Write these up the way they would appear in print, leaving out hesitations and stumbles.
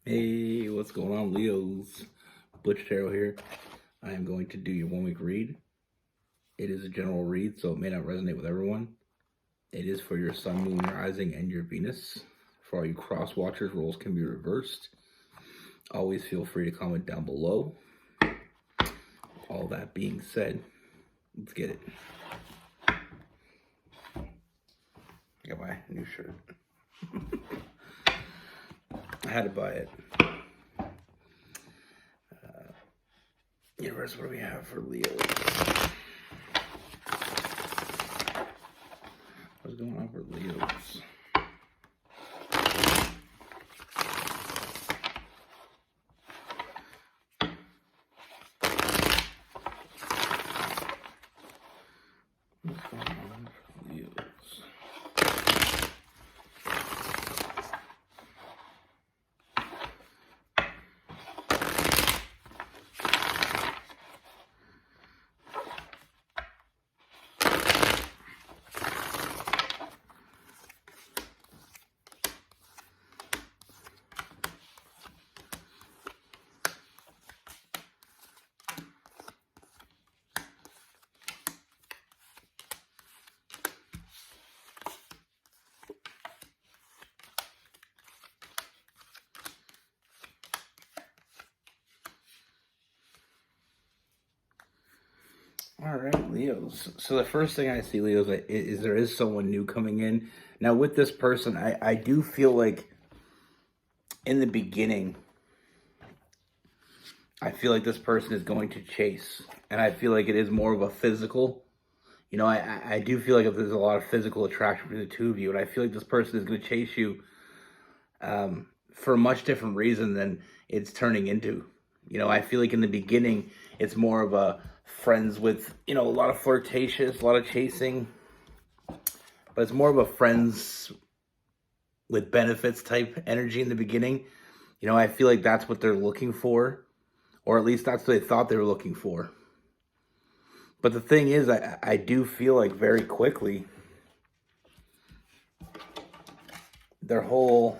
Hey, what's going on, Leos? Butch here. I am going to do your 1 week read. It is a general read, so it may not resonate with everyone. It is for your sun, moon, rising, and your Venus. For all you cross watchers, roles can be reversed. Always feel free to comment down below. All that being said, let's get it. I got my new shirt. I had to buy it. Universe, what do we have for Leo? What's going on for Leos? What's going on for Leos? All right, Leos. So the first thing I see, Leos, is there is someone new coming in. Now with this person, I do feel like in the beginning, I feel like this person is going to chase. And I feel like it is more of a physical. I do feel like there's a lot of physical attraction between the two of you. And I feel like this person is going to chase you for a much different reason than it's turning into. I feel like in the beginning, it's more of a friends with, a lot of flirtatious, a lot of chasing, but it's more of a friends with benefits type energy in the beginning. I feel like that's what they're looking for, or at least that's what they thought they were looking for. But the thing is, I do feel like very quickly, their whole,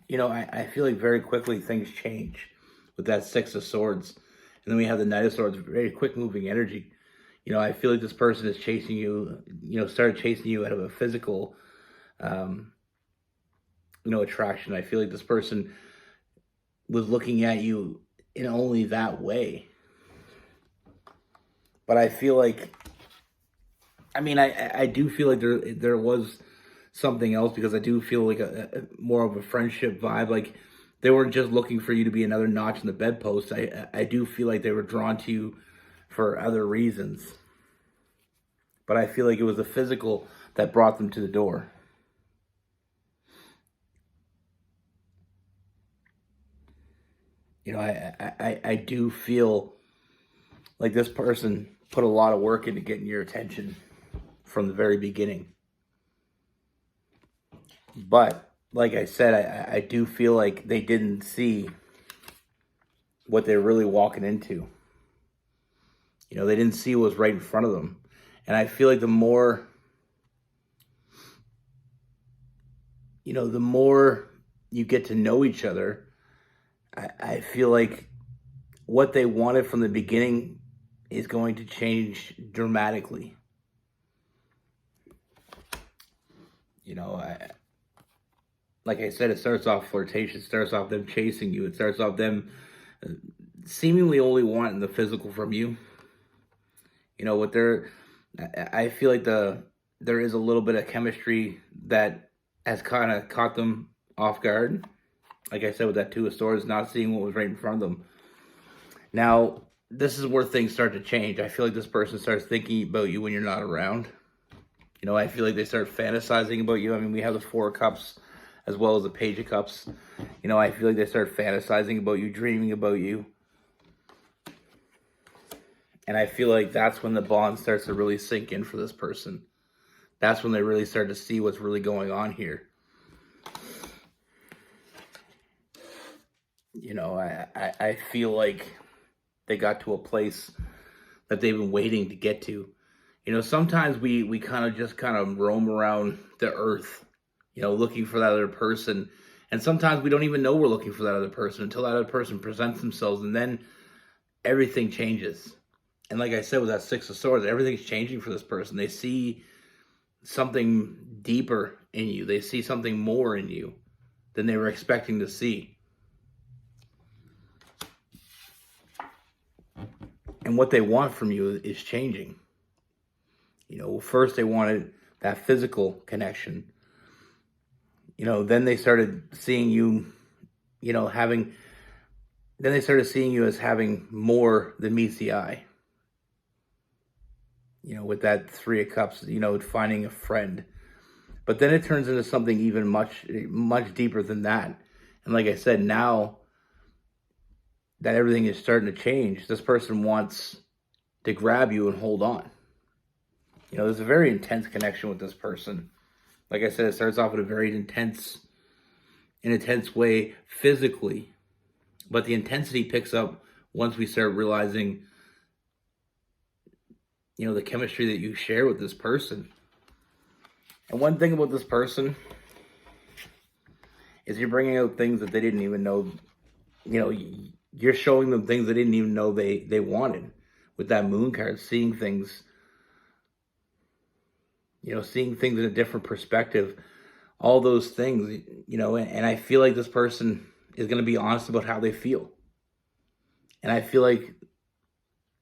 I feel like very quickly things change with that Six of Swords. And then we have the Knight of Swords, very quick moving energy. I feel like this person is chasing you, started chasing you out of a physical, attraction. I feel like this person was looking at you in only that way. But I feel like, I do feel like there was something else, because I do feel like a more of a friendship vibe. Like, they weren't just looking for you to be another notch in the bedpost. I do feel like they were drawn to you for other reasons. But I feel like it was the physical that brought them to the door. I do feel like this person put a lot of work into getting your attention from the very beginning. But like I said, I do feel like they didn't see what they're really walking into. They didn't see what was right in front of them. And I feel like the more you get to know each other, I feel like what they wanted from the beginning is going to change dramatically. Like I said, it starts off flirtatious. It starts off them chasing you. It starts off them seemingly only wanting the physical from you. I feel like there is a little bit of chemistry that has kind of caught them off guard. Like I said, with that Two of Swords, not seeing what was right in front of them. Now, this is where things start to change. I feel like this person starts thinking about you when you're not around. I feel like they start fantasizing about you. We have the Four of Cups as well as the Page of Cups. I feel like they start fantasizing about you, dreaming about you. And I feel like that's when the bond starts to really sink in for this person. That's when they really start to see what's really going on here. I feel like they got to a place that they've been waiting to get to. Sometimes we kind of roam around the earth, looking for that other person. And sometimes we don't even know we're looking for that other person until that other person presents themselves, and then everything changes. And like I said, with that Six of Swords, everything's changing for this person. They see something deeper in you. They see something more in you than they were expecting to see. And what they want from you is changing. First they wanted that physical connection. Then they started seeing you, then they started seeing you as having more than meets the eye. With that Three of Cups, finding a friend. But then it turns into something even much, much deeper than that. And like I said, now that everything is starting to change, this person wants to grab you and hold on. There's a very intense connection with this person. Like I said, it starts off in a very intense way physically. But the intensity picks up once we start realizing, the chemistry that you share with this person. And one thing about this person is you're bringing out things that they didn't even know, you're showing them things they didn't even know they wanted. With that Moon card, seeing things, seeing things in a different perspective, all those things, and I feel like this person is going to be honest about how they feel. And I feel like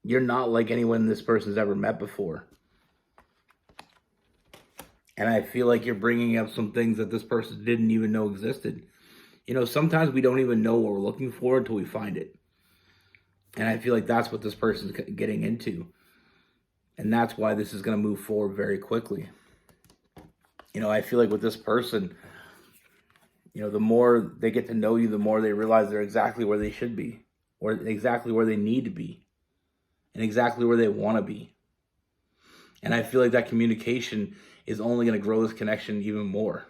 you're not like anyone this person's ever met before. And I feel like you're bringing up some things that this person didn't even know existed. Sometimes we don't even know what we're looking for until we find it. And I feel like that's what this person's getting into. And that's why this is going to move forward very quickly. I feel like with this person, the more they get to know you, the more they realize they're exactly where they should be, or exactly where they need to be, and exactly where they want to be. And I feel like that communication is only going to grow this connection even more.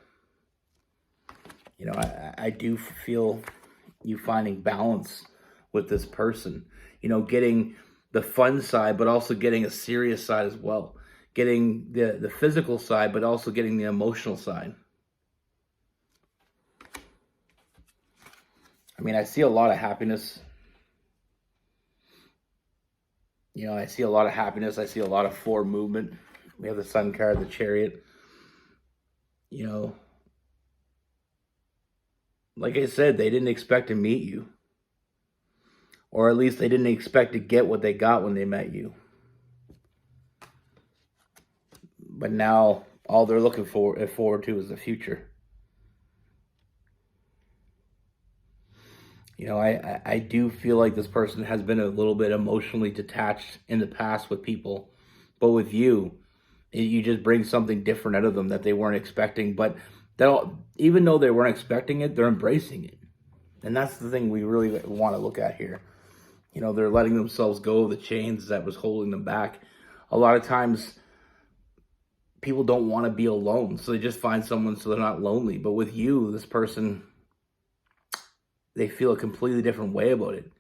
I do feel you finding balance with this person, getting the fun side, but also getting a serious side as well. Getting the physical side, but also getting the emotional side. I see a lot of happiness. I see a lot of happiness. I see a lot of forward movement. We have the Sun card, the Chariot. Like I said, they didn't expect to meet you. Or at least they didn't expect to get what they got when they met you. But now, all they're looking forward to is the future. I do feel like this person has been a little bit emotionally detached in the past with people. But with you, you just bring something different out of them that they weren't expecting. But even though they weren't expecting it, they're embracing it. And that's the thing we really want to look at here. They're letting themselves go of the chains that was holding them back. A lot of times, people don't want to be alone, so they just find someone so they're not lonely. But with you, this person, they feel a completely different way about it.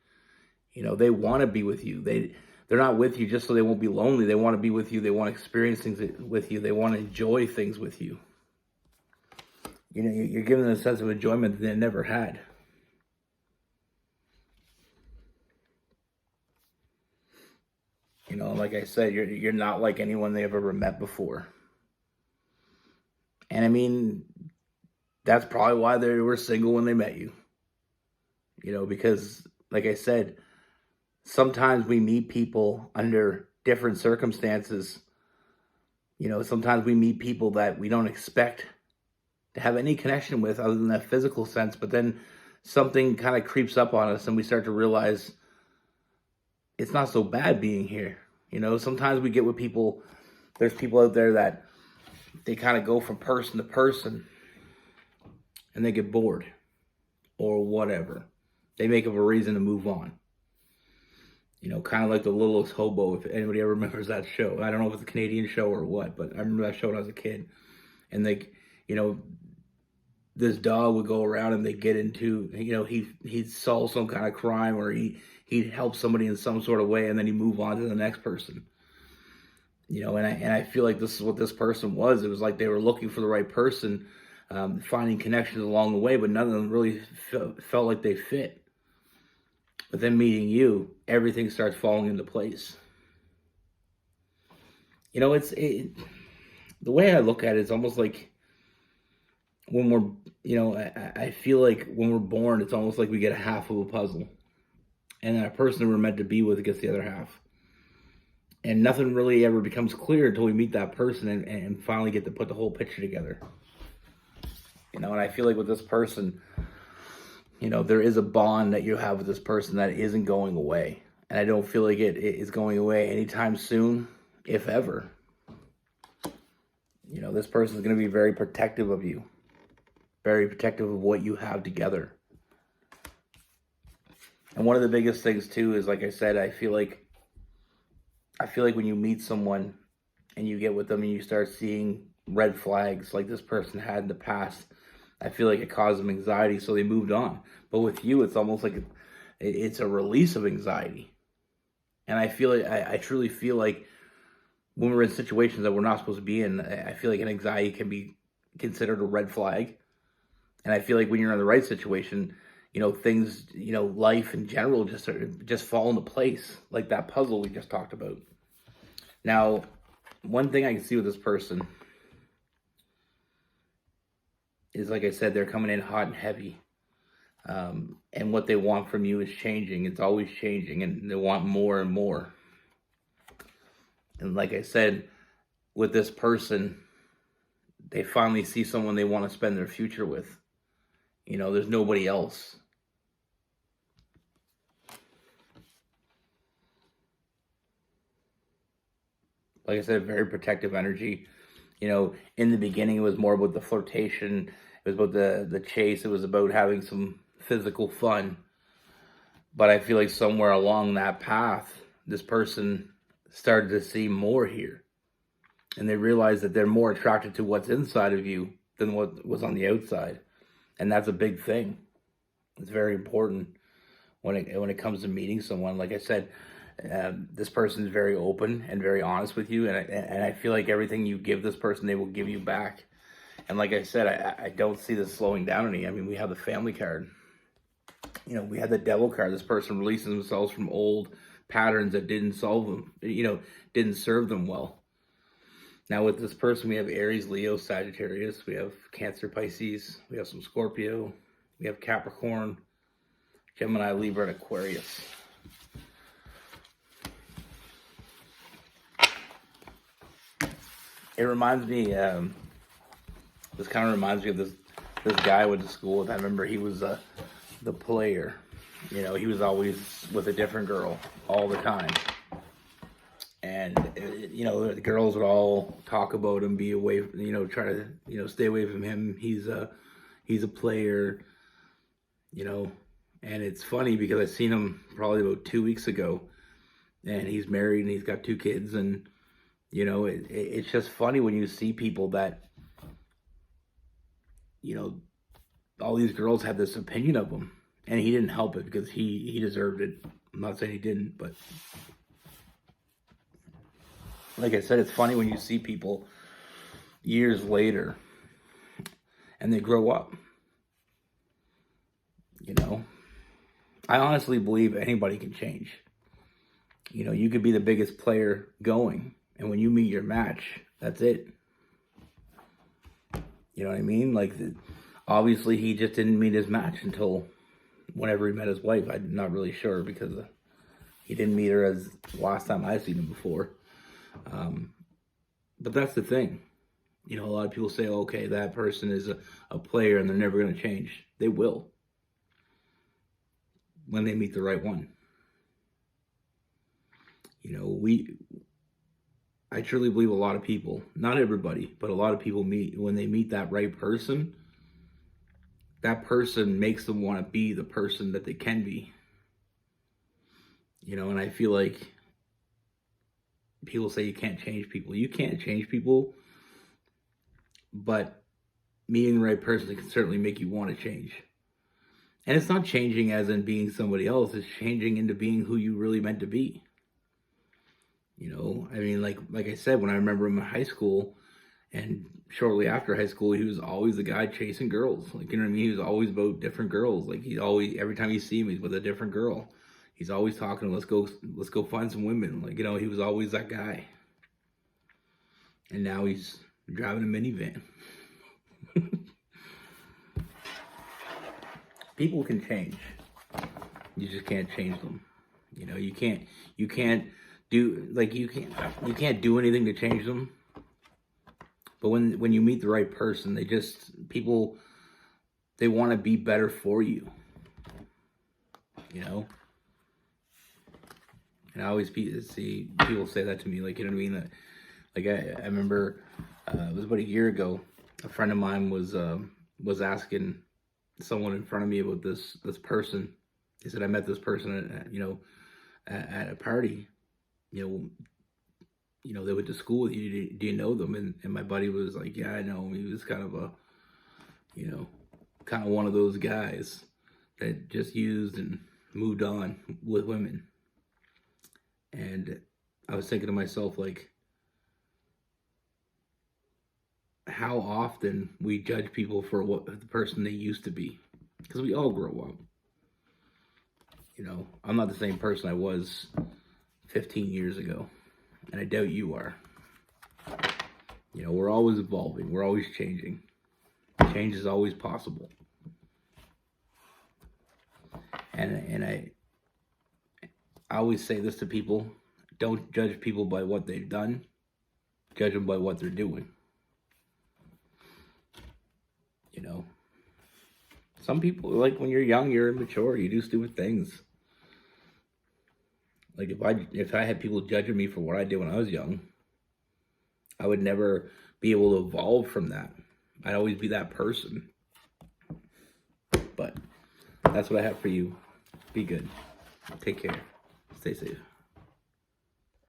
They want to be with you. They're not with you just so they won't be lonely. They want to be with you. They want to experience things with you. They want to enjoy things with you. You're giving them a sense of enjoyment that they never had. Like I said, you're not like anyone they've ever met before. And that's probably why they were single when they met you. Because like I said, sometimes we meet people under different circumstances. Sometimes we meet people that we don't expect to have any connection with other than that physical sense. But then something kind of creeps up on us and we start to realize it's not so bad being here. Sometimes we get with people, there's people out there that they kind of go from person to person and they get bored or whatever. They make up a reason to move on. Kind of like The Littlest Hobo, if anybody ever remembers that show. I don't know if it's a Canadian show or what, but I remember that show when I was a kid. And this dog would go around and they get into, he'd solve some kind of crime or he'd help somebody in some sort of way and then he'd move on to the next person. And I feel like this is what this person was. It was like they were looking for the right person finding connections along the way, but none of them really felt like they fit. But then meeting you, everything starts falling into place. You know, the way I look at it is almost like when we're, I feel like when we're born, it's almost like we get a half of a puzzle, and that person we're meant to be with gets the other half. And nothing really ever becomes clear until we meet that person and finally get to put the whole picture together. And I feel like with this person, there is a bond that you have with this person that isn't going away. And I don't feel like it is going away anytime soon, if ever. This person is going to be very protective of you, very protective of what you have together. And one of the biggest things too is, like I said, I feel like when you meet someone and you get with them and you start seeing red flags like this person had in the past, I feel like it caused them anxiety, so they moved on. But with you, it's almost like it's a release of anxiety. And I feel like, I truly feel like when we're in situations that we're not supposed to be in, I feel like an anxiety can be considered a red flag. And I feel like when you're in the right situation, things, life in general just fall into place, like that puzzle we just talked about. Now, one thing I can see with this person is, like I said, they're coming in hot and heavy. And what they want from you is changing. It's always changing, and they want more and more. And like I said, with this person, they finally see someone they want to spend their future with. There's nobody else. Like I said, very protective energy. In the beginning, it was more about the flirtation. It was about the chase. It was about having some physical fun. But I feel like somewhere along that path, this person started to see more here. And they realized that they're more attracted to what's inside of you than what was on the outside. And that's a big thing. It's very important when it comes to meeting someone. Like I said, this person is very open and very honest with you, and I feel like everything you give this person, they will give you back. And like I said, I don't see this slowing down any. I mean, we have the family card. We had the devil card. This person releases themselves from old patterns that didn't solve them, didn't serve them well. Now with this person, we have Aries, Leo, Sagittarius. We have Cancer, Pisces. We have some Scorpio. We have Capricorn, Gemini, Libra, and Aquarius. It reminds me, this kind of reminds me of this guy I went to school with. I remember he was the player. He was always with a different girl all the time. And, the girls would all talk about him, be away, try to, stay away from him. He's a player, and it's funny because I seen him probably about 2 weeks ago, and he's married and he's got 2 kids. And, it's just funny when you see people that, all these girls have this opinion of him, and he didn't help it because he deserved it. I'm not saying he didn't, but like I said, it's funny when you see people years later and they grow up. I honestly believe anybody can change. You could be the biggest player going, and when you meet your match, that's it. You know what I mean? Like, obviously, he just didn't meet his match until whenever he met his wife. I'm not really sure because he didn't meet her as last time I seen him before. But that's the thing. A lot of people say, okay, that person is a player and they're never going to change. They will. When they meet the right one. I truly believe a lot of people, not everybody, but a lot of people when they meet that right person, that person makes them want to be the person that they can be. And I feel like people say you can't change people. You can't change people, but meeting the right person can certainly make you want to change. And it's not changing as in being somebody else. It's changing into being who you really meant to be. I mean, like I said, when I remember him in high school, And shortly after high school, he was always the guy chasing girls. Like, you know what I mean? He was always about different girls. Like, he always, every time you see him, he's with a different girl. He's always talking, let's go find some women. Like, you know, he was always that guy. And now he's driving a minivan. People can change. You just can't change them. You know, you can't do, like, you can't do anything to change them. But when you meet the right person, they want to be better for you. You know? And I always see people say that to me, like, you know what I mean? Like, I remember, it was about a year ago, a friend of mine was asking someone in front of me about this person. He said, I met this person at a party. You know, they went to school with you. Do you know them? And my buddy was like, yeah, I know him. He was kind of one of those guys that just used and moved on with women. And I was thinking to myself, like, how often we judge people for what the person they used to be, because we all grow up. You know, I'm not the same person I was 15 years ago, and I doubt you are. You know, we're always evolving. We're always changing. Change is always possible. And I always say this to people: don't judge people by what they've done. Judge them by what they're doing. You know, some people, like, when you're young, you're immature. You do stupid things. Like, if I had people judging me for what I did when I was young, I would never be able to evolve from that. I'd always be that person. But that's what I have for you. Be good. Take care. Stay safe.